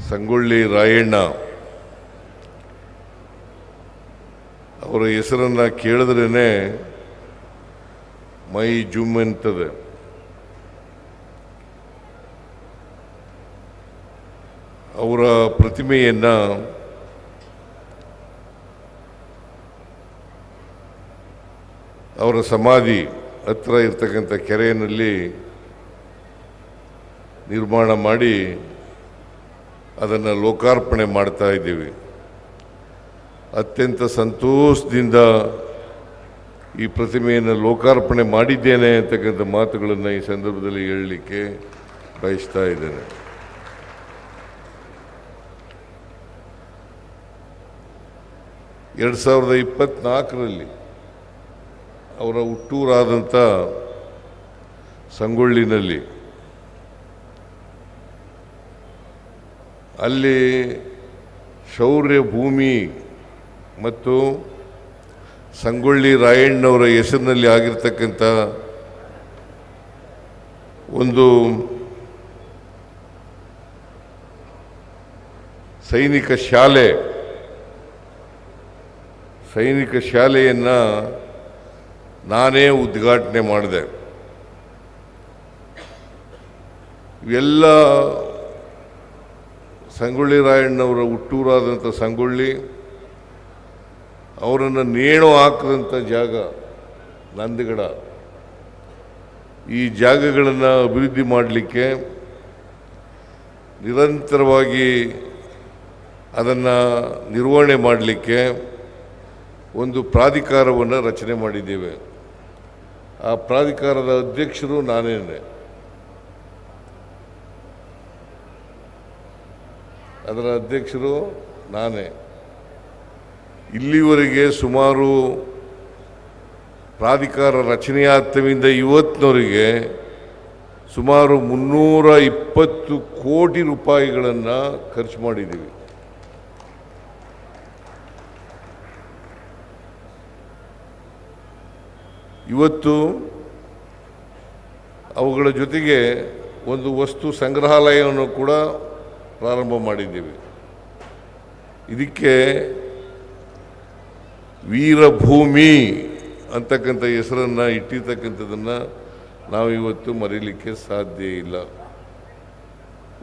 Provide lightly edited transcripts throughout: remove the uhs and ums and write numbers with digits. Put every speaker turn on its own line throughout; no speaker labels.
ಸಂಗೊಳ್ಳಿ ರಾಯಣ್ಣ ಅವರ ಹೆಸರನ್ನು ಕೇಳಿದ್ರೇ ಮೈ ಜುಮ್ ಅಂತದೆ. ಅವರ ಪ್ರತಿಮೆಯನ್ನು ಅವರ ಸಮಾಧಿ ಹತ್ರ ಇರ್ತಕ್ಕಂಥ ಕೆರೆಯಲ್ಲಿ ನಿರ್ಮಾಣ ಮಾಡಿ ಅದನ್ನು ಲೋಕಾರ್ಪಣೆ ಮಾಡ್ತಾ ಇದ್ದೀವಿ. ಅತ್ಯಂತ ಸಂತೋಷದಿಂದ ಈ ಪ್ರತಿಮೆಯನ್ನು ಲೋಕಾರ್ಪಣೆ ಮಾಡಿದ್ದೇನೆ ಅಂತಕ್ಕಂಥ ಮಾತುಗಳನ್ನು ಈ ಸಂದರ್ಭದಲ್ಲಿ ಹೇಳಲಿಕ್ಕೆ ಬಯಸ್ತಾ ಇದ್ದೇನೆ. ಎರಡು 2024ರಲ್ಲಿ ಅವರ ಹುಟ್ಟೂರಾದಂಥ ಸಂಗೊಳ್ಳಿನಲ್ಲಿ ಅಲ್ಲಿ ಶೌರ್ಯ ಭೂಮಿ ಮತ್ತು ಸಂಗೊಳ್ಳಿ ರಾಯಣ್ಣವರ ಹೆಸರಿನಲ್ಲಿ ಆಗಿರ್ತಕ್ಕಂಥ ಒಂದು ಸೈನಿಕ ಶಾಲೆಯನ್ನು ನಾನೇ ಉದ್ಘಾಟನೆ ಮಾಡಿದೆ. ಇವೆಲ್ಲ ಸಂಗೊಳ್ಳಿ ರಾಯಣ್ಣವರ ಹುಟ್ಟೂರಾದಂಥ ಸಂಗೊಳ್ಳಿ, ಅವರನ್ನು ನೇಣು ಹಾಕಿದಂಥ ಜಾಗ ನಂದಗಡ. ಈ ಜಾಗಗಳನ್ನು ಅಭಿವೃದ್ಧಿ ಮಾಡಲಿಕ್ಕೆ ನಿರಂತರವಾಗಿ ಅದನ್ನು ನಿರ್ವಹಣೆ ಮಾಡಲಿಕ್ಕೆ ಒಂದು ಪ್ರಾಧಿಕಾರವನ್ನು ರಚನೆ ಮಾಡಿದ್ದೇವೆ. ಆ ಪ್ರಾಧಿಕಾರದ ಅಧ್ಯಕ್ಷರು ನಾನೇನೆ. ಅದರ ಅಧ್ಯಕ್ಷರು ನಾನೇ. ಇಲ್ಲಿವರೆಗೆ ಸುಮಾರು ಪ್ರಾಧಿಕಾರ ರಚನೆಯಾದವಿಂದ ಇವತ್ತಿನವರೆಗೆ ಸುಮಾರು 320 ಕೋಟಿ ರೂಪಾಯಿಗಳನ್ನು ಖರ್ಚು ಮಾಡಿದ್ದೀವಿ. ಇವತ್ತು ಅವುಗಳ ಜೊತೆಗೆ ಒಂದು ವಸ್ತು ಸಂಗ್ರಹಾಲಯವನ್ನು ಕೂಡ ಪ್ರಾರಂಭ ಮಾಡಿದ್ದೀವಿ. ಇದಕ್ಕೆ ವೀರಭೂಮಿ ಅಂತಕ್ಕಂಥ ಹೆಸರನ್ನು ಇಟ್ಟಿರ್ತಕ್ಕಂಥದ್ದನ್ನು ನಾವು ಇವತ್ತು ಮರೀಲಿಕ್ಕೆ ಸಾಧ್ಯ ಇಲ್ಲ.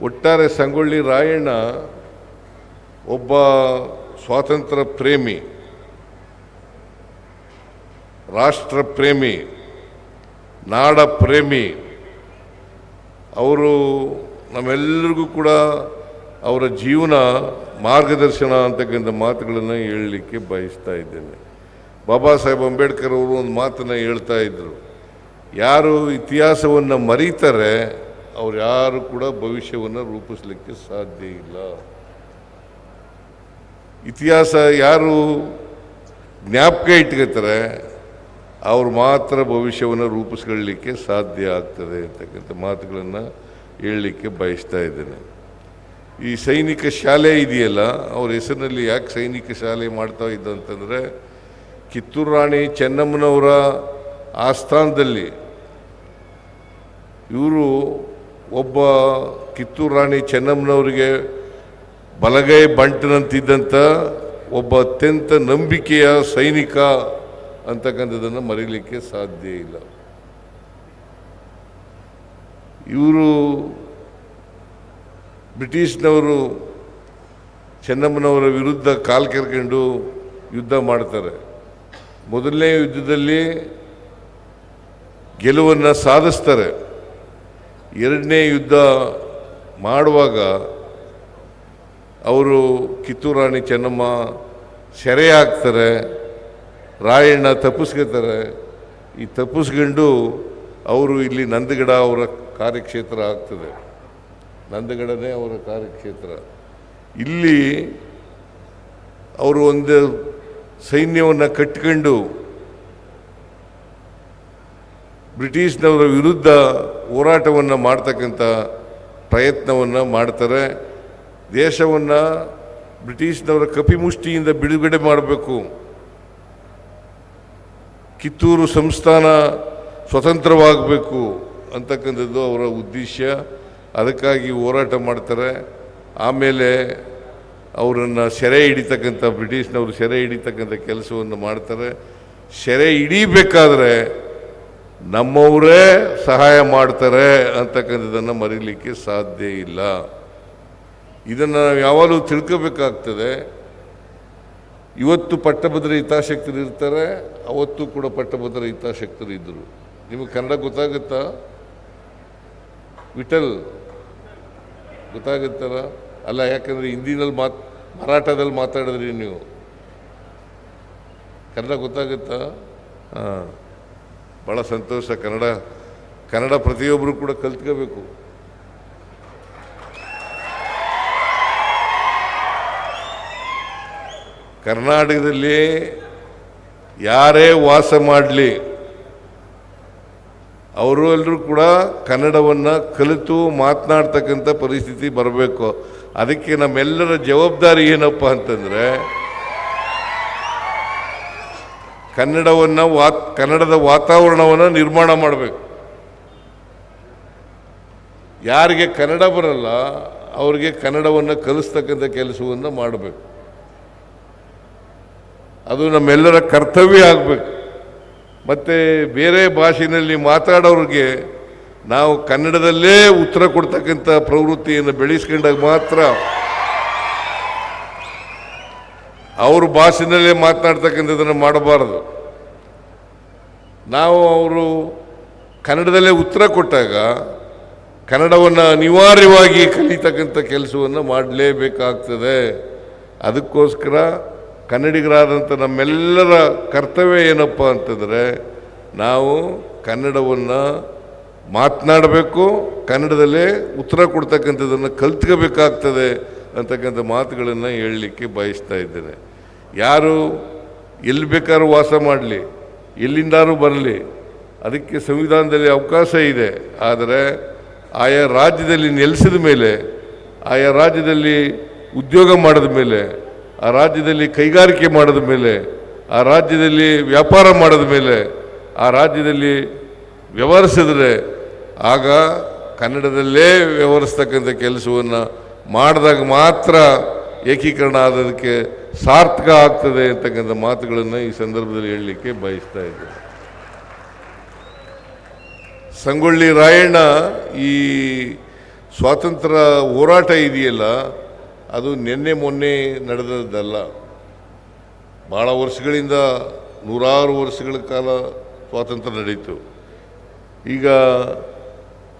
ಒಟ್ಟಾರೆ ಸಂಗೊಳ್ಳಿ ರಾಯಣ್ಣ ಒಬ್ಬ ಸ್ವಾತಂತ್ರ್ಯ ಪ್ರೇಮಿ, ರಾಷ್ಟ್ರ ಪ್ರೇಮಿ, ನಾಡ ಪ್ರೇಮಿ. ಅವರು ನಮ್ಮೆಲ್ಲರಿಗೂ ಕೂಡ ಅವರ ಜೀವನ ಮಾರ್ಗದರ್ಶನ ಅಂತಕ್ಕಂಥ ಮಾತುಗಳನ್ನು ಹೇಳಲಿಕ್ಕೆ ಬಯಸ್ತಾ ಇದ್ದೇನೆ. ಬಾಬಾ ಸಾಹೇಬ್ ಅಂಬೇಡ್ಕರ್ ಅವರು ಒಂದು ಮಾತನ್ನು ಹೇಳ್ತಾ ಇದ್ದರು, ಯಾರು ಇತಿಹಾಸವನ್ನು ಮರೀತಾರೆ ಅವ್ರು ಯಾರು ಕೂಡ ಭವಿಷ್ಯವನ್ನು ರೂಪಿಸಲಿಕ್ಕೆ ಸಾಧ್ಯ ಇಲ್ಲ. ಇತಿಹಾಸ ಯಾರು ಜ್ಞಾಪಕ ಇಟ್ಕೋತಾರೆ ಅವ್ರು ಮಾತ್ರ ಭವಿಷ್ಯವನ್ನು ರೂಪಿಸ್ಕೊಳ್ಳಲಿಕ್ಕೆ ಸಾಧ್ಯ ಆಗ್ತದೆ ಅಂತಕ್ಕಂಥ ಮಾತುಗಳನ್ನು ಹೇಳಲಿಕ್ಕೆ ಬಯಸ್ತಾ ಇದ್ದೇನೆ. ಈ ಸೈನಿಕ ಶಾಲೆ ಇದೆಯಲ್ಲ, ಅವ್ರ ಹೆಸರಿನಲ್ಲಿ ಯಾಕೆ ಸೈನಿಕ ಶಾಲೆ ಮಾಡ್ತಾ ಇದ್ದಂತಂದರೆ, ಕಿತ್ತೂರು ರಾಣಿ ಚೆನ್ನಮ್ಮನವರ ಆಸ್ಥಾನದಲ್ಲಿ ಇವರು ಒಬ್ಬ ಕಿತ್ತೂರು ರಾಣಿ ಚೆನ್ನಮ್ಮನವರಿಗೆ ಬಲಗೈ ಬಂಟನಂತಿದ್ದಂಥ ಒಬ್ಬ ಅತ್ಯಂತ ನಂಬಿಕೆಯ ಸೈನಿಕ ಅಂತಕ್ಕಂಥದ್ದನ್ನು ಮರೀಲಿಕ್ಕೆ ಸಾಧ್ಯ ಇಲ್ಲ. ಇವರು ಬ್ರಿಟಿಷ್ನವರು ಚೆನ್ನಮ್ಮನವರ ವಿರುದ್ಧ ಕಾಲು ಕೆರ್ಕೊಂಡು ಯುದ್ಧ ಮಾಡ್ತಾರೆ. ಮೊದಲನೇ ಯುದ್ಧದಲ್ಲಿ ಗೆಲುವನ್ನು ಸಾಧಿಸ್ತಾರೆ. ಎರಡನೇ ಯುದ್ಧ ಮಾಡುವಾಗ ಅವರು ಕಿತ್ತೂರು ರಾಣಿ ಚೆನ್ನಮ್ಮ ಸೆರೆ ಹಾಕ್ತಾರೆ. ರಾಯಣ್ಣ ತಪ್ಪಿಸ್ಕೊತಾರೆ. ಈ ತಪ್ಪಿಸ್ಕೊಂಡು ಅವರು ಇಲ್ಲಿ ನಂದಗಡ ಅವರ ಕಾರ್ಯಕ್ಷೇತ್ರ ಆಗ್ತದೆ. ನಂದಗಡನೇ ಅವರ ಕಾರ್ಯಕ್ಷೇತ್ರ. ಇಲ್ಲಿ ಅವರು ಒಂದು ಸೈನ್ಯವನ್ನು ಕಟ್ಟಿಕೊಂಡು ಬ್ರಿಟಿಷ್ನವರ ವಿರುದ್ಧ ಹೋರಾಟವನ್ನು ಮಾಡ್ತಕ್ಕಂಥ ಪ್ರಯತ್ನವನ್ನು ಮಾಡ್ತಾರೆ. ದೇಶವನ್ನು ಬ್ರಿಟಿಷ್ನವರ ಕಪಿಮುಷ್ಟಿಯಿಂದ ಬಿಡುಗಡೆ ಮಾಡಬೇಕು, ಕಿತ್ತೂರು ಸಂಸ್ಥಾನ ಸ್ವತಂತ್ರವಾಗಬೇಕು ಅಂತಕ್ಕಂಥದ್ದು ಅವರ ಉದ್ದೇಶ. ಅದಕ್ಕಾಗಿ ಹೋರಾಟ ಮಾಡ್ತಾರೆ. ಆಮೇಲೆ ಅವರನ್ನು ಸೆರೆ ಹಿಡಿತಕ್ಕಂಥ ಬ್ರಿಟಿಷ್ನವರು ಸೆರೆ ಹಿಡಿತಕ್ಕಂಥ ಕೆಲಸವನ್ನು ಮಾಡ್ತಾರೆ. ಸೆರೆ ಹಿಡಿಬೇಕಾದ್ರೆ ನಮ್ಮವರೇ ಸಹಾಯ ಮಾಡ್ತಾರೆ ಅಂತಕ್ಕಂಥದ್ದನ್ನು ಮರೀಲಿಕ್ಕೆ ಸಾಧ್ಯ ಇಲ್ಲ. ಇದನ್ನು ನಾವು ಯಾವಾಗಲೂ ತಿಳ್ಕೋಬೇಕಾಗ್ತದೆ. ಇವತ್ತು ಪಟ್ಟಭದ್ರ ಹಿತಾಸಕ್ತರು ಇರ್ತಾರೆ, ಅವತ್ತು ಕೂಡ ಪಟ್ಟಭದ್ರ ಹಿತಾಸಕ್ತರು ಇದ್ದರು. ನಿಮಗೆ ಕನ್ನಡ ಗೊತ್ತಾಗುತ್ತಾ? ವಿಠಲ್ ಗೊತ್ತಾಗುತ್ತಲ್ಲ? ಅಲ್ಲ, ಯಾಕಂದರೆ ಹಿಂದಿನಲ್ಲಿ ಮರಾಠದಲ್ಲಿ ಮಾತಾಡಿದ್ರಿ ನೀವು. ಕನ್ನಡ ಗೊತ್ತಾಗುತ್ತಾ? ಹಾಂ, ಭಾಳ ಸಂತೋಷ. ಕನ್ನಡ ಪ್ರತಿಯೊಬ್ಬರು ಕೂಡ ಕಲ್ತ್ಕೋಬೇಕು. ಕರ್ನಾಟಕದಲ್ಲಿ ಯಾರೇ ವಾಸ ಮಾಡಲಿ ಅವರು ಎಲ್ಲರೂ ಕೂಡ ಕನ್ನಡವನ್ನು ಕಲಿತು ಮಾತನಾಡ್ತಕ್ಕಂಥ ಪರಿಸ್ಥಿತಿ ಬರಬೇಕು. ಅದಕ್ಕೆ ನಮ್ಮೆಲ್ಲರ ಜವಾಬ್ದಾರಿ ಏನಪ್ಪ ಅಂತಂದರೆ ಕನ್ನಡದ ವಾತಾವರಣವನ್ನು ನಿರ್ಮಾಣ ಮಾಡಬೇಕು. ಯಾರಿಗೆ ಕನ್ನಡ ಬರಲ್ಲ ಅವರಿಗೆ ಕನ್ನಡವನ್ನು ಕಲಿಸ್ತಕ್ಕಂಥ ಕೆಲಸವನ್ನು ಮಾಡಬೇಕು. ಅದು ನಮ್ಮೆಲ್ಲರ ಕರ್ತವ್ಯ ಆಗಬೇಕು. ಮತ್ತು ಬೇರೆ ಭಾಷೆಯಲ್ಲಿ ಮಾತಾಡೋರಿಗೆ ನಾವು ಕನ್ನಡದಲ್ಲೇ ಉತ್ತರ ಕೊಡ್ತಕ್ಕಂಥ ಪ್ರವೃತ್ತಿಯನ್ನು ಬೆಳೆಸ್ಕೊಂಡಾಗ ಮಾತ್ರ, ಅವ್ರ ಭಾಷೆಯಲ್ಲೇ ಮಾತನಾಡ್ತಕ್ಕಂಥದ್ದನ್ನು ಮಾಡಬಾರದು. ನಾವು ಅವರು ಕನ್ನಡದಲ್ಲೇ ಉತ್ತರ ಕೊಟ್ಟಾಗ ಕನ್ನಡವನ್ನು ಅನಿವಾರ್ಯವಾಗಿ ಕಲಿತಕ್ಕಂಥ ಕೆಲಸವನ್ನು ಮಾಡಲೇಬೇಕಾಗ್ತದೆ. ಅದಕ್ಕೋಸ್ಕರ ಕನ್ನಡಿಗರಾದಂಥ ನಮ್ಮೆಲ್ಲರ ಕರ್ತವ್ಯ ಏನಪ್ಪ ಅಂತಂದರೆ ನಾವು ಕನ್ನಡವನ್ನು ಮಾತನಾಡಬೇಕು, ಕನ್ನಡದಲ್ಲೇ ಉತ್ತರ ಕೊಡ್ತಕ್ಕಂಥದ್ದನ್ನು ಕಲ್ತ್ಕೋಬೇಕಾಗ್ತದೆ ಅಂತಕ್ಕಂಥ ಮಾತುಗಳನ್ನು ಹೇಳಲಿಕ್ಕೆ ಬಯಸ್ತಾ ಇದ್ದೇನೆ. ಯಾರು ಎಲ್ಲಿ ಬೇಕಾದ್ರೂ ವಾಸ ಮಾಡಲಿ, ಎಲ್ಲಿಂದಾರೂ ಬರಲಿ, ಅದಕ್ಕೆ ಸಂವಿಧಾನದಲ್ಲಿ ಅವಕಾಶ ಇದೆ. ಆದರೆ ಆಯಾ ರಾಜ್ಯದಲ್ಲಿ ನೆಲೆಸಿದ ಮೇಲೆ, ಆಯಾ ರಾಜ್ಯದಲ್ಲಿ ಉದ್ಯೋಗ ಮಾಡಿದ ಮೇಲೆ, ಆ ರಾಜ್ಯದಲ್ಲಿ ಕೈಗಾರಿಕೆ ಮಾಡಿದ ಮೇಲೆ, ಆ ರಾಜ್ಯದಲ್ಲಿ ವ್ಯಾಪಾರ ಮಾಡಿದ ಮೇಲೆ, ಆ ರಾಜ್ಯದಲ್ಲಿ ವ್ಯವಹರಿಸಿದ್ರೆ ಆಗ ಕನ್ನಡದಲ್ಲೇ ವ್ಯವಹರಿಸ್ತಕ್ಕಂಥ ಕೆಲಸವನ್ನು ಮಾಡಿದಾಗ ಮಾತ್ರ ಏಕೀಕರಣ ಆದದಕ್ಕೆ ಸಾರ್ಥಕ ಆಗ್ತದೆ ಅಂತಕ್ಕಂಥ ಮಾತುಗಳನ್ನು ಈ ಸಂದರ್ಭದಲ್ಲಿ ಹೇಳಲಿಕ್ಕೆ ಬಯಸ್ತಾ ಇದ್ದೇನೆ. ಸಂಗೊಳ್ಳಿ ರಾಯಣ್ಣ ಈ ಸ್ವಾತಂತ್ರ್ಯ ಹೋರಾಟ ಇದೆಯಲ್ಲ, ಅದು ನಿನ್ನೆ ಮೊನ್ನೆ ನಡೆದದ್ದಲ್ಲ. ಭಾಳ ವರ್ಷಗಳಿಂದ, ನೂರಾರು ವರ್ಷಗಳ ಕಾಲ ಸ್ವಾತಂತ್ರ್ಯ ನಡೀತು. ಈಗ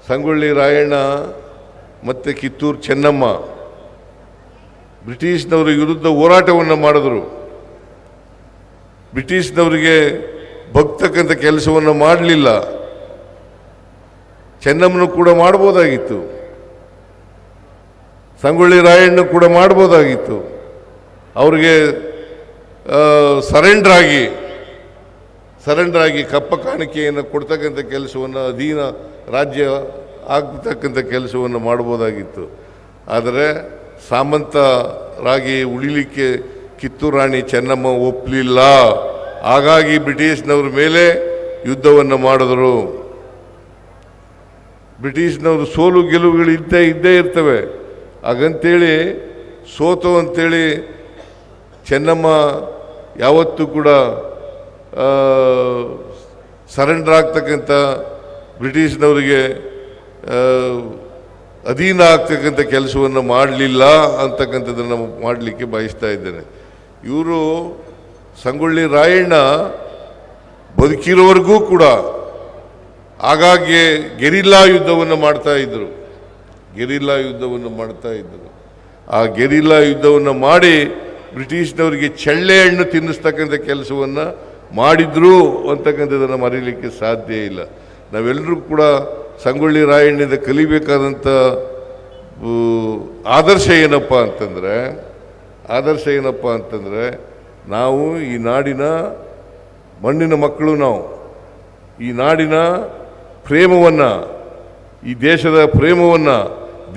ಸಂಗೊಳ್ಳಿ ರಾಯಣ್ಣ ಮತ್ತು ಕಿತ್ತೂರು ಚೆನ್ನಮ್ಮ ಬ್ರಿಟಿಷ್ನವರ ವಿರುದ್ಧ ಹೋರಾಟವನ್ನು ಮಾಡಿದ್ರು. ಬ್ರಿಟಿಷ್ನವರಿಗೆ ಬಗ್ತಕ್ಕಂಥ ಕೆಲಸವನ್ನು ಮಾಡಲಿಲ್ಲ. ಚೆನ್ನಮ್ಮನು ಕೂಡ ಮಾಡ್ಬೋದಾಗಿತ್ತು, ಸಂಗೊಳ್ಳಿ ರಾಯಣ್ಣ ಕೂಡ ಮಾಡ್ಬೋದಾಗಿತ್ತು. ಅವ್ರಿಗೆ ಸರೆಂಡರ್ ಆಗಿ ಕಪ್ಪ ಕಾಣಿಕೆಯನ್ನು ಕೊಡ್ತಕ್ಕಂಥ ಕೆಲಸವನ್ನು, ಅಧೀನ ರಾಜ್ಯ ಆಗ್ತಕ್ಕಂಥ ಕೆಲಸವನ್ನು ಮಾಡ್ಬೋದಾಗಿತ್ತು. ಆದರೆ ಸಾಮಂತರಾಗಿ ಉಳಿಲಿಕ್ಕೆ ಕಿತ್ತೂರು ರಾಣಿ ಚೆನ್ನಮ್ಮ ಒಪ್ಪಲಿಲ್ಲ. ಹಾಗಾಗಿ ಬ್ರಿಟಿಷ್ನವ್ರ ಮೇಲೆ ಯುದ್ಧವನ್ನು ಮಾಡಿದ್ರು. ಬ್ರಿಟಿಷ್ನವರು ಸೋಲು ಗೆಲುವುಗಳು ಇದ್ದೇ ಇರ್ತವೆ. ಹಾಗಂತೇಳಿ ಸೋತು ಅಂತೇಳಿ ಚೆನ್ನಮ್ಮ ಯಾವತ್ತೂ ಕೂಡ ಸರೆಂಡರ್ ಆಗ್ತಕ್ಕಂಥ, ಬ್ರಿಟಿಷ್ನವರಿಗೆ ಅಧೀನ ಆಗ್ತಕ್ಕಂಥ ಕೆಲಸವನ್ನು ಮಾಡಲಿಲ್ಲ ಅಂತಕ್ಕಂಥದ್ದನ್ನು ಮಾಡಲಿಕ್ಕೆ ಬಯಸ್ತಾ ಇದ್ದೇನೆ. ಇವರು ಸಂಗೊಳ್ಳಿ ರಾಯಣ್ಣ ಬದುಕಿರೋವರೆಗೂ ಕೂಡ ಆಗಾಗ್ಗೆ ಗೆರಿಲ್ಲಾ ಯುದ್ಧವನ್ನು ಮಾಡ್ತಾ ಇದ್ದರು. ಆ ಗೆರಿಲ್ಲಾ ಯುದ್ಧವನ್ನು ಮಾಡಿ ಬ್ರಿಟಿಷ್ನವರಿಗೆ ಚಳ್ಳೆ ಹಣ್ಣು ತಿನ್ನಿಸ್ತಕ್ಕಂಥ ಕೆಲಸವನ್ನು ಮಾಡಿದ್ರು ಅಂತಕ್ಕಂಥದ್ದನ್ನು ಮರೀಲಿಕ್ಕೆ ಸಾಧ್ಯ ಇಲ್ಲ. ನಾವೆಲ್ಲರೂ ಕೂಡ ಸಂಗೊಳ್ಳಿ ರಾಯಣ್ಣನಿಂದ ಕಲಿಬೇಕಾದಂಥ ಆದರ್ಶ ಏನಪ್ಪ ಅಂತಂದರೆ ನಾವು ಈ ನಾಡಿನ ಮಣ್ಣಿನ ಮಕ್ಕಳು, ನಾವು ಈ ನಾಡಿನ ಪ್ರೇಮವನ್ನು, ಈ ದೇಶದ ಪ್ರೇಮವನ್ನು,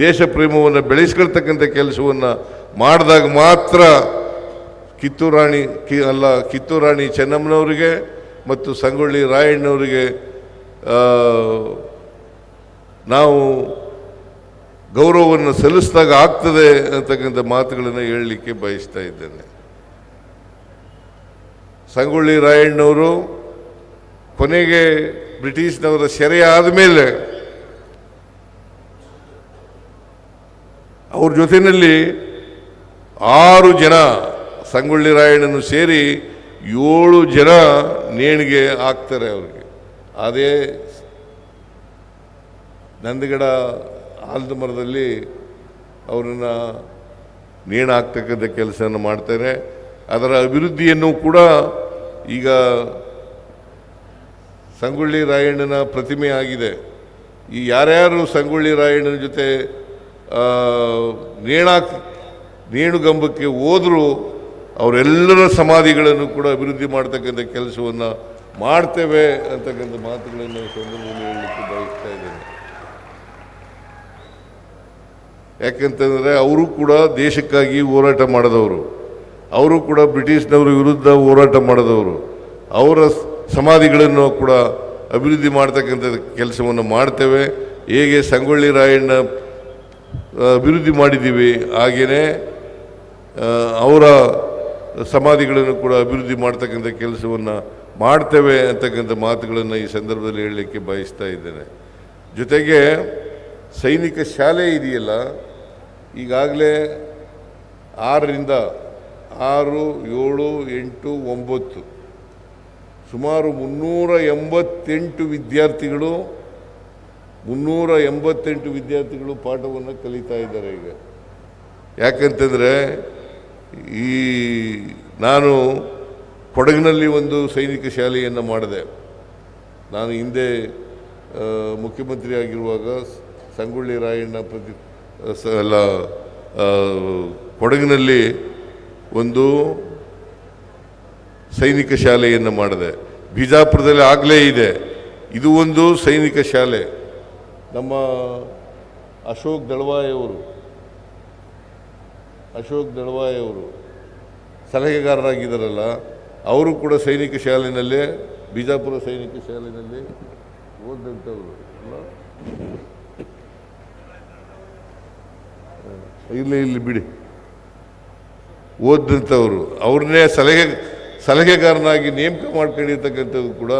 ದೇಶ ಪ್ರೇಮವನ್ನು ಬೆಳೆಸ್ಕೊಳ್ತಕ್ಕಂಥ ಕೆಲಸವನ್ನು ಮಾಡಿದಾಗ ಮಾತ್ರ ಕಿತ್ತೂರು ರಾಣಿ ಚೆನ್ನಮ್ಮನವರಿಗೆ ಮತ್ತು ಸಂಗೊಳ್ಳಿ ರಾಯಣ್ಣವರಿಗೆ ನಾವು ಗೌರವವನ್ನು ಸಲ್ಲಿಸಿದಾಗ ಆಗ್ತದೆ ಅಂತಕ್ಕಂಥ ಮಾತುಗಳನ್ನು ಹೇಳಲಿಕ್ಕೆ ಬಯಸ್ತಾ ಇದ್ದೇನೆ. ಸಂಗೊಳ್ಳಿ ರಾಯಣ್ಣವರು ಕೊನೆಗೆ ಬ್ರಿಟಿಷ್ನವರ ಸೆರೆ ಆದಮೇಲೆ ಅವ್ರ ಜೊತೆಯಲ್ಲಿ 6 ಜನ ಸಂಗೊಳ್ಳಿ ರಾಯಣ್ಣನು ಸೇರಿ 7 ಜನ ನೇಣಿಗೆ ಹಾಕ್ತಾರೆ ಅವ್ರಿಗೆ. ಅದೇ ನಂದಗಡ ಆಲದ ಮರದಲ್ಲಿ ಅವರನ್ನು ನೇಣು ಹಾಕ್ತಕ್ಕಂಥ ಕೆಲಸವನ್ನು ಮಾಡ್ತಾರೆ. ಅದರ ಅಭಿವೃದ್ಧಿಯನ್ನು ಕೂಡ ಈಗ ಸಂಗೊಳ್ಳಿ ರಾಯಣ್ಣನ ಪ್ರತಿಮೆ ಆಗಿದೆ. ಈ ಯಾರ್ಯಾರು ಸಂಗೊಳ್ಳಿ ರಾಯಣ್ಣನ ಜೊತೆ ನೇಣುಗಂಬಕ್ಕೆ ಹೋದರೂ ಅವರೆಲ್ಲರ ಸಮಾಧಿಗಳನ್ನು ಕೂಡ ಅಭಿವೃದ್ಧಿ ಮಾಡ್ತಕ್ಕಂಥ ಕೆಲಸವನ್ನು ಮಾಡ್ತೇವೆ ಅಂತಕ್ಕಂಥ ಮಾತುಗಳನ್ನು ಸಂದರ್ಭದಲ್ಲಿ ಹೇಳಲಿಕ್ಕೆ ಬಯಸ್ತಾ ಇದ್ದೇನೆ. ಯಾಕೆಂತಂದರೆ ಅವರು ಕೂಡ ದೇಶಕ್ಕಾಗಿ ಹೋರಾಟ ಮಾಡಿದವರು, ಅವರು ಕೂಡ ಬ್ರಿಟಿಷ್ನವರ ವಿರುದ್ಧ ಹೋರಾಟ ಮಾಡಿದವರು. ಅವರ ಸಮಾಧಿಗಳನ್ನು ಕೂಡ ಅಭಿವೃದ್ಧಿ ಮಾಡ್ತಕ್ಕಂಥ ಕೆಲಸವನ್ನು ಮಾಡ್ತೇವೆ. ಹೇಗೆ ಸಂಗೊಳ್ಳಿ ರಾಯಣ್ಣ ಅಭಿವೃದ್ಧಿ ಮಾಡಿದ್ದೀವಿ ಹಾಗೆಯೇ ಅವರ ಸಮಾಧಿಗಳನ್ನು ಕೂಡ ಅಭಿವೃದ್ಧಿ ಮಾಡ್ತಕ್ಕಂಥ ಕೆಲಸವನ್ನು ಮಾಡ್ತೇವೆ ಅಂತಕ್ಕಂಥ ಮಾತುಗಳನ್ನು ಈ ಸಂದರ್ಭದಲ್ಲಿ ಹೇಳಲಿಕ್ಕೆ ಬಯಸ್ತಾ ಇದ್ದೇನೆ. ಜೊತೆಗೆ ಸೈನಿಕ ಶಾಲೆ ಇದೆಯಲ್ಲ, ಈಗಾಗಲೇ 6ರಿಂದ 6, 7, 8, 9 ಸುಮಾರು 388 ವಿದ್ಯಾರ್ಥಿಗಳು ಪಾಠವನ್ನು ಕಲಿತಾ ಇದ್ದಾರೆ ಈಗ. ಯಾಕಂತಂದರೆ ನಾನು ಕೊಡಗಿನಲ್ಲಿ ಒಂದು ಸೈನಿಕ ಶಾಲೆಯನ್ನು ಮಾಡಿದೆ. ನಾನು ಹಿಂದೆ ಮುಖ್ಯಮಂತ್ರಿ ಆಗಿರುವಾಗ ಸಂಗೊಳ್ಳಿ ರಾಯಣ್ಣ ಕೊಡಗಿನಲ್ಲಿ ಒಂದು ಸೈನಿಕ ಶಾಲೆಯನ್ನು ಮಾಡಿದೆ. ಬಿಜಾಪುರದಲ್ಲಿ ಆಗಲೇ ಇದೆ. ಇದು ಒಂದು ಸೈನಿಕ ಶಾಲೆ. ನಮ್ಮ ಅಶೋಕ್ ದಳವಾಯಿ ಅವರು ಸಲಹೆಗಾರರಾಗಿದ್ದಾರಲ್ಲ, ಅವರು ಕೂಡ ಸೈನಿಕ ಶಾಲೆಯಲ್ಲೇ, ಬಿಜಾಪುರ ಸೈನಿಕ ಶಾಲೆಯಲ್ಲಿ ಓದಂಥವ್ರು ಅಲ್ಲ. ಇಲ್ಲಿ ಬಿಡಿ, ಓದಂಥವ್ರು ಅವ್ರನ್ನೇ ಸಲಹೆಗಾರನಾಗಿ ನೇಮಕ ಮಾಡ್ಕೊಂಡಿರ್ತಕ್ಕಂಥದ್ದು ಕೂಡ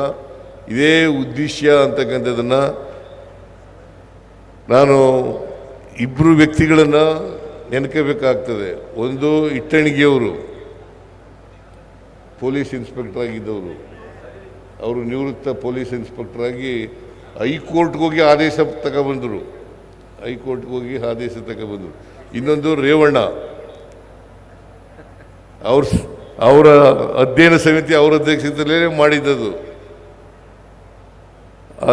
ಇದೇ ಉದ್ದೇಶ ಅಂತಕ್ಕಂಥದ್ದನ್ನು ನಾನು 2 ವ್ಯಕ್ತಿಗಳನ್ನು ನೆನಕಬೇಕಾಗ್ತದೆ. ಒಂದು ಇಟ್ಟಣಿಗೆಯವರು, ಪೊಲೀಸ್ ಇನ್ಸ್ಪೆಕ್ಟರ್ ಆಗಿದ್ದವರು, ಅವರು ನಿವೃತ್ತ ಪೊಲೀಸ್ ಇನ್ಸ್ಪೆಕ್ಟರ್ ಆಗಿ ಹೈಕೋರ್ಟ್ಗೆ ಹೋಗಿ ಆದೇಶ ತಗೊಬಂದರು. ಇನ್ನೊಂದು ರೇವಣ್ಣ, ಅವರ ಅಧ್ಯಯನ ಸಮಿತಿ ಅವರ ಅಧ್ಯಕ್ಷತೆಯಲ್ಲೇ ಮಾಡಿದ್ದದು.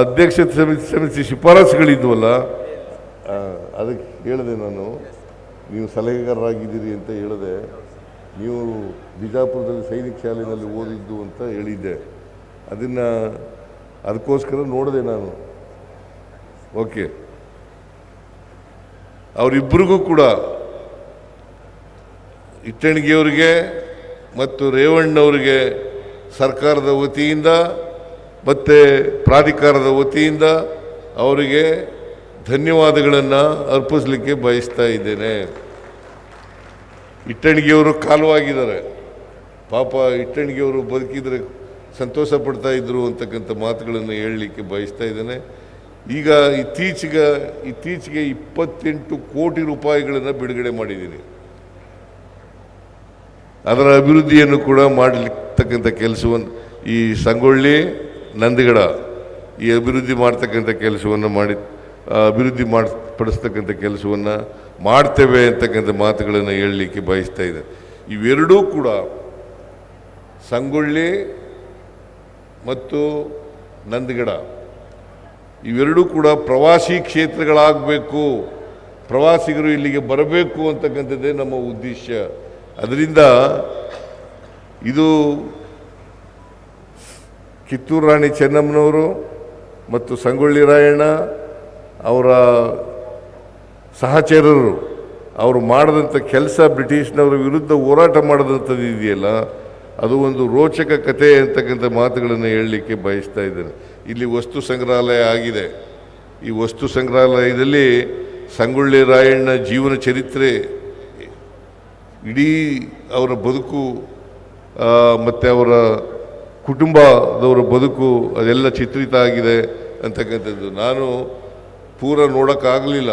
ಅಧ್ಯಕ್ಷತೆ ಸಮಿತಿ ಶಿಫಾರಸುಗಳಿದ್ವಲ್ಲ, ಅದಕ್ಕೆ ಹೇಳಿದೆ ನಾನು, ನೀವು ಸಲಹೆಗಾರರಾಗಿದ್ದೀರಿ ಅಂತ ಹೇಳಿದೆ. ನೀವು ಬಿಜಾಪುರದಲ್ಲಿ ಸೈನಿಕ ಶಾಲೆಯಲ್ಲಿ ಓದಿದ್ದು ಅಂತ ಹೇಳಿದ್ದೆ. ಅದಕ್ಕೋಸ್ಕರ ನೋಡಿದೆ ನಾನು. ಓಕೆ, ಅವರಿಬ್ಬರಿಗೂ ಕೂಡ, ಇಟ್ಟಣಿಗೆಯವರಿಗೆ ಮತ್ತು ರೇವಣ್ಣವರಿಗೆ ಸರ್ಕಾರದ ವತಿಯಿಂದ ಮತ್ತು ಪ್ರಾಧಿಕಾರದ ವತಿಯಿಂದ ಅವರಿಗೆ ಧನ್ಯವಾದಗಳನ್ನು ಅರ್ಪಿಸಲಿಕ್ಕೆ ಬಯಸ್ತಾ ಇದ್ದೇನೆ. ಇಟ್ಟಣಿಗೆಯವರು ಕಾಲವಾಗಿದ್ದಾರೆ. ಪಾಪ ಇಟ್ಟಣಿಗೆಯವರು ಬದುಕಿದರೆ ಸಂತೋಷ ಪಡ್ತಾ ಇದ್ರು ಅಂತಕ್ಕಂಥ ಮಾತುಗಳನ್ನು ಹೇಳಲಿಕ್ಕೆ ಬಯಸ್ತಾ ಇದ್ದೇನೆ. ಈಗ ಇತ್ತೀಚೆಗೆ 28 ಕೋಟಿ ರೂಪಾಯಿಗಳನ್ನು ಬಿಡುಗಡೆ ಮಾಡಿದ್ದೀನಿ. ಅದರ ಅಭಿವೃದ್ಧಿಯನ್ನು ಕೂಡ ಮಾಡಲಿರ್ತಕ್ಕಂಥ ಕೆಲಸವನ್ನು ಈ ಸಂಗೊಳ್ಳಿ ನಂದಗಡ ಈ ಅಭಿವೃದ್ಧಿ ಮಾಡ್ತಕ್ಕಂಥ ಕೆಲಸವನ್ನು ಅಭಿವೃದ್ಧಿ ಪಡಿಸ್ತಕ್ಕಂಥ ಕೆಲಸವನ್ನು ಮಾಡ್ತೇವೆ ಅಂತಕ್ಕಂಥ ಮಾತುಗಳನ್ನು ಹೇಳಲಿಕ್ಕೆ ಬಯಸ್ತಾ ಇದೆ. ಇವೆರಡೂ ಕೂಡ ಸಂಗೊಳ್ಳಿ ಮತ್ತು ನಂದಗಡ ಇವೆರಡೂ ಕೂಡ ಪ್ರವಾಸಿ ಕ್ಷೇತ್ರಗಳಾಗಬೇಕು, ಪ್ರವಾಸಿಗರು ಇಲ್ಲಿಗೆ ಬರಬೇಕು ಅಂತಕ್ಕಂಥದ್ದೇ ನಮ್ಮ ಉದ್ದೇಶ. ಅದರಿಂದ ಇದು ಕಿತ್ತೂರು ರಾಣಿ ಚೆನ್ನಮ್ಮನವರು ಮತ್ತು ಸಂಗೊಳ್ಳಿ ರಾಯಣ್ಣ ಅವರ ಸಹಚರರು ಅವರು ಮಾಡಿದಂಥ ಕೆಲಸ, ಬ್ರಿಟಿಷ್ನವರ ವಿರುದ್ಧ ಹೋರಾಟ ಮಾಡಿದಂಥದ್ದು ಇದೆಯಲ್ಲ, ಅದು ಒಂದು ರೋಚಕ ಕಥೆ ಅಂತಕ್ಕಂಥ ಮಾತುಗಳನ್ನು ಹೇಳಲಿಕ್ಕೆ ಬಯಸ್ತಾ ಇದ್ದೇನೆ. ಇಲ್ಲಿ ವಸ್ತು ಸಂಗ್ರಹಾಲಯ ಆಗಿದೆ. ಈ ವಸ್ತು ಸಂಗ್ರಹಾಲಯದಲ್ಲಿ ಸಂಗೊಳ್ಳಿ ರಾಯಣ್ಣ ಜೀವನ ಚರಿತ್ರೆ, ಇಡೀ ಅವರ ಬದುಕು ಮತ್ತು ಅವರ ಕುಟುಂಬದವರ ಬದುಕು ಅದೆಲ್ಲ ಚಿತ್ರಿತ ಆಗಿದೆ ಅಂತಕ್ಕಂಥದ್ದು. ನಾನು ಪೂರ ನೋಡೋಕ್ಕಾಗಲಿಲ್ಲ.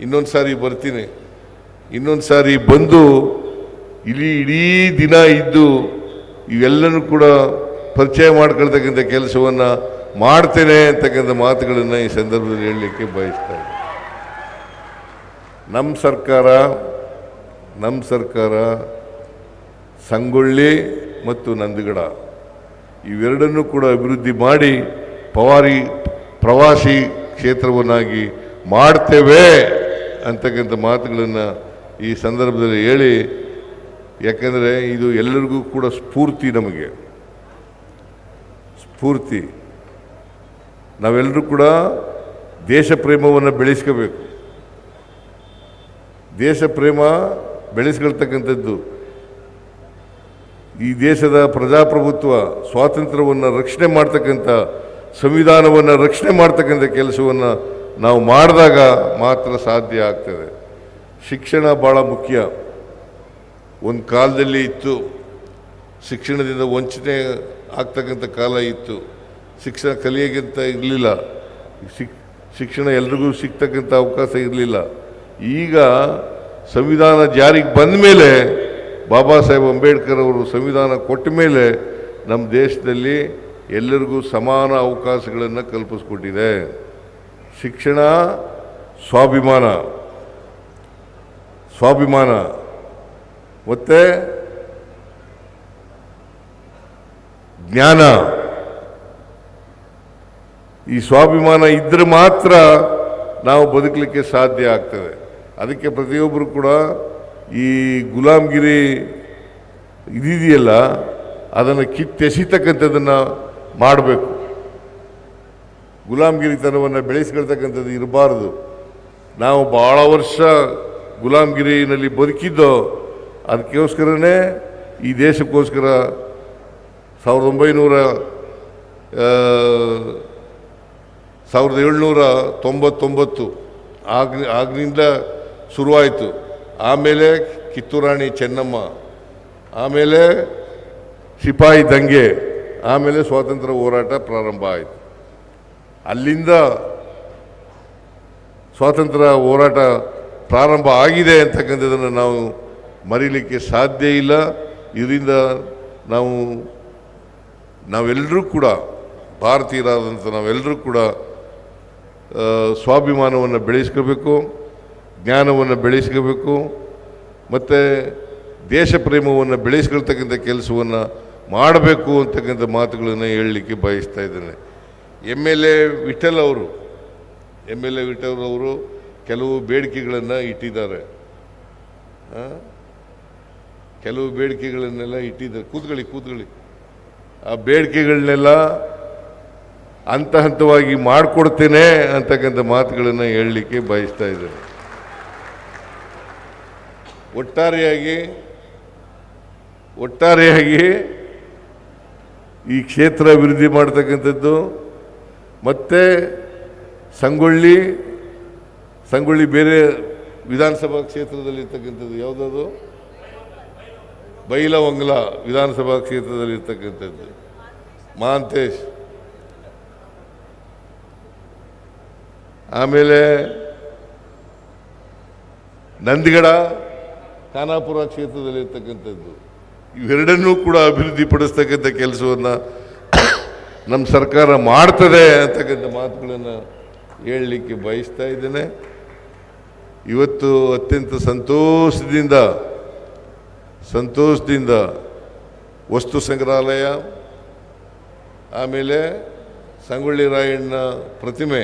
ಇನ್ನೊಂದು ಸಾರಿ ಬರ್ತೀನಿ. ಇನ್ನೊಂದು ಸಾರಿ ಬಂದು ಇಡೀ ದಿನ ಇದ್ದು ಇವೆಲ್ಲನೂ ಕೂಡ ಪರಿಚಯ ಮಾಡ್ಕೊಳ್ತಕ್ಕಂಥ ಕೆಲಸವನ್ನು ಮಾಡ್ತೇನೆ ಅಂತಕ್ಕಂಥ ಮಾತುಗಳನ್ನು ಈ ಸಂದರ್ಭದಲ್ಲಿ ಹೇಳಲಿಕ್ಕೆ ಬಯಸ್ತಾ ಇದ್ದೀನಿ. ನಮ್ಮ ಸರ್ಕಾರ ಸಂಗೊಳ್ಳಿ ಮತ್ತು ನಂದಗಡ ಇವೆರಡನ್ನೂ ಕೂಡ ಅಭಿವೃದ್ಧಿ ಮಾಡಿ ಪ್ರವಾಸಿ ಕ್ಷೇತ್ರವನ್ನಾಗಿ ಮಾಡ್ತೇವೆ ಅಂತಕ್ಕಂಥ ಮಾತುಗಳನ್ನು ಈ ಸಂದರ್ಭದಲ್ಲಿ ಹೇಳಿ, ಯಾಕಂದರೆ ಇದು ಎಲ್ಲರಿಗೂ ಕೂಡ ಸ್ಫೂರ್ತಿ. ನಮಗೆ ಸ್ಫೂರ್ತಿ. ನಾವೆಲ್ಲರೂ ಕೂಡ ದೇಶ ಪ್ರೇಮವನ್ನು ಬೆಳೆಸ್ಕೋಬೇಕು. ದೇಶ ಪ್ರೇಮ ಬೆಳೆಸ್ಕೊಳ್ತಕ್ಕಂಥದ್ದು ಈ ದೇಶದ ಪ್ರಜಾಪ್ರಭುತ್ವ ಸ್ವಾತಂತ್ರ್ಯವನ್ನು ರಕ್ಷಣೆ ಮಾಡ್ತಕ್ಕಂಥ, ಸಂವಿಧಾನವನ್ನು ರಕ್ಷಣೆ ಮಾಡ್ತಕ್ಕಂಥ ಕೆಲಸವನ್ನು ನಾವು ಮಾಡಿದಾಗ ಮಾತ್ರ ಸಾಧ್ಯ ಆಗ್ತದೆ. ಶಿಕ್ಷಣ ಭಾಳ ಮುಖ್ಯ. ಒಂದು ಕಾಲದಲ್ಲಿ ಇತ್ತು, ಶಿಕ್ಷಣದಿಂದ ವಂಚನೆ ಆಗ್ತಕ್ಕಂಥ ಕಾಲ ಇತ್ತು. ಶಿಕ್ಷಣ ಕಲಿಯೋಕ್ಕಿಂತ ಇರಲಿಲ್ಲ. ಶಿಕ್ಷಣ ಎಲ್ರಿಗೂ ಸಿಗ್ತಕ್ಕಂಥ ಅವಕಾಶ ಇರಲಿಲ್ಲ. ಈಗ ಸಂವಿಧಾನ ಜಾರಿಗೆ ಬಂದ ಮೇಲೆ, ಬಾಬಾ ಸಾಹೇಬ್ ಅಂಬೇಡ್ಕರ್ ಅವರು ಸಂವಿಧಾನ ಕೊಟ್ಟ ಮೇಲೆ ನಮ್ಮ ದೇಶದಲ್ಲಿ ಎಲ್ಲರಿಗೂ ಸಮಾನ ಅವಕಾಶಗಳನ್ನು ಕಲ್ಪಿಸ್ಕೊಟ್ಟಿದೆ. ಶಿಕ್ಷಣ ಸ್ವಾಭಿಮಾನ ಮತ್ತು ಜ್ಞಾನ. ಈ ಸ್ವಾಭಿಮಾನ ಇದ್ದರೆ ಮಾತ್ರ ನಾವು ಬದುಕಲಿಕ್ಕೆ ಸಾಧ್ಯ ಆಗ್ತದೆ. ಅದಕ್ಕೆ ಪ್ರತಿಯೊಬ್ಬರು ಕೂಡ ಈ ಗುಲಾಮ್ಗಿರಿ ಇದೆಯಲ್ಲ ಅದನ್ನು ಕಿತ್ತೆಸಿತಕ್ಕಂಥದ್ದನ್ನು ಮಾಡಬೇಕು. ಗುಲಾಮ್ಗಿರಿತನವನ್ನು ಬೆಳೆಸ್ಕೊಳ್ತಕ್ಕಂಥದ್ದು ಇರಬಾರ್ದು. ನಾವು ಭಾಳ ವರ್ಷ ಗುಲಾಮ್ಗಿರಿನಲ್ಲಿ ಬದುಕಿದ್ದೋ, ಅದಕ್ಕೋಸ್ಕರನೇ ಈ ದೇಶಕ್ಕೋಸ್ಕರ 1799 ಆಗ್ನಿಂದ ಶುರುವಾಯಿತು. ಆಮೇಲೆ ಕಿತ್ತೂರಾಣಿ ಚೆನ್ನಮ್ಮ, ಆಮೇಲೆ ಸಿಪಾಯಿ ದಂಗೆ, ಆಮೇಲೆ ಸ್ವಾತಂತ್ರ್ಯ ಹೋರಾಟ ಪ್ರಾರಂಭ ಆಯಿತು. ಅಲ್ಲಿಂದ ಸ್ವಾತಂತ್ರ್ಯ ಹೋರಾಟ ಪ್ರಾರಂಭ ಆಗಿದೆ ಅಂತಕ್ಕಂಥದ್ದನ್ನು ನಾವು ಮರೀಲಿಕ್ಕೆ ಸಾಧ್ಯ ಇಲ್ಲ. ಇದರಿಂದ ನಾವೆಲ್ಲರೂ ಕೂಡ ಭಾರತೀಯರಾದಂಥ ನಾವೆಲ್ಲರೂ ಕೂಡ ಸ್ವಾಭಿಮಾನವನ್ನು ಬೆಳೆಸ್ಕೋಬೇಕು, ಜ್ಞಾನವನ್ನು ಬೆಳೆಸ್ಕೋಬೇಕು ಮತ್ತು ದೇಶ ಪ್ರೇಮವನ್ನು ಬೆಳೆಸ್ಕೊಳ್ತಕ್ಕಂಥ ಕೆಲಸವನ್ನು ಮಾಡಬೇಕು ಅಂತಕ್ಕಂಥ ಮಾತುಗಳನ್ನು ಹೇಳಲಿಕ್ಕೆ ಬಯಸ್ತಾ ಇದ್ದೇನೆ. MLA ವಿಠಲ್ ಅವರು ಕೆಲವು ಬೇಡಿಕೆಗಳನ್ನು ಇಟ್ಟಿದ್ದಾರೆ. ಕೆಲವು ಬೇಡಿಕೆಗಳನ್ನೆಲ್ಲ ಇಟ್ಟಿದ್ದಾರೆ. ಕೂತ್ಕೊಳ್ಳಿ. ಆ ಬೇಡಿಕೆಗಳನ್ನೆಲ್ಲ ಹಂತವಾಗಿ ಮಾಡಿಕೊಡ್ತೇನೆ ಅಂತಕ್ಕಂಥ ಮಾತುಗಳನ್ನು ಹೇಳಲಿಕ್ಕೆ ಬಯಸ್ತಾ ಇದ್ದೇನೆ. ಒಟ್ಟಾರೆಯಾಗಿ ಈ ಕ್ಷೇತ್ರ ಅಭಿವೃದ್ಧಿ ಮಾಡ್ತಕ್ಕಂಥದ್ದು ಮತ್ತು ಸಂಗೊಳ್ಳಿ ಬೇರೆ ವಿಧಾನಸಭಾ ಕ್ಷೇತ್ರದಲ್ಲಿರ್ತಕ್ಕಂಥದ್ದು ಯಾವುದದು, ಬೈಲಹೊಂಗಲ ವಿಧಾನಸಭಾ ಕ್ಷೇತ್ರದಲ್ಲಿರ್ತಕ್ಕಂಥದ್ದು ಮಹಾಂತೇಶ್, ಆಮೇಲೆ ನಂದಗಡ ಖಾನಾಪುರ ಕ್ಷೇತ್ರದಲ್ಲಿರ್ತಕ್ಕಂಥದ್ದು. ಇವೆರಡನ್ನೂ ಕೂಡ ಅಭಿವೃದ್ಧಿ ಪಡಿಸ್ತಕ್ಕಂಥ ಕೆಲಸವನ್ನು ನಮ್ಮ ಸರ್ಕಾರ ಮಾಡ್ತದೆ ಅಂತಕ್ಕಂಥ ಮಾತುಗಳನ್ನು ಹೇಳಲಿಕ್ಕೆ ಬಯಸ್ತಾ ಇದ್ದೇನೆ. ಇವತ್ತು ಅತ್ಯಂತ ಸಂತೋಷದಿಂದ ವಸ್ತು ಸಂಗ್ರಹಾಲಯ, ಆಮೇಲೆ ಸಂಗೊಳ್ಳಿ ರಾಯಣ್ಣ ಪ್ರತಿಮೆ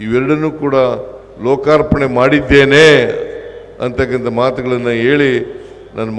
ಇವೆರಡನ್ನೂ ಕೂಡ ಲೋಕಾರ್ಪಣೆ ಮಾಡಿದ್ದೇನೆ ಅಂತಕ್ಕಂಥ ಮಾತುಗಳನ್ನು ಹೇಳಿ ನನ್ನ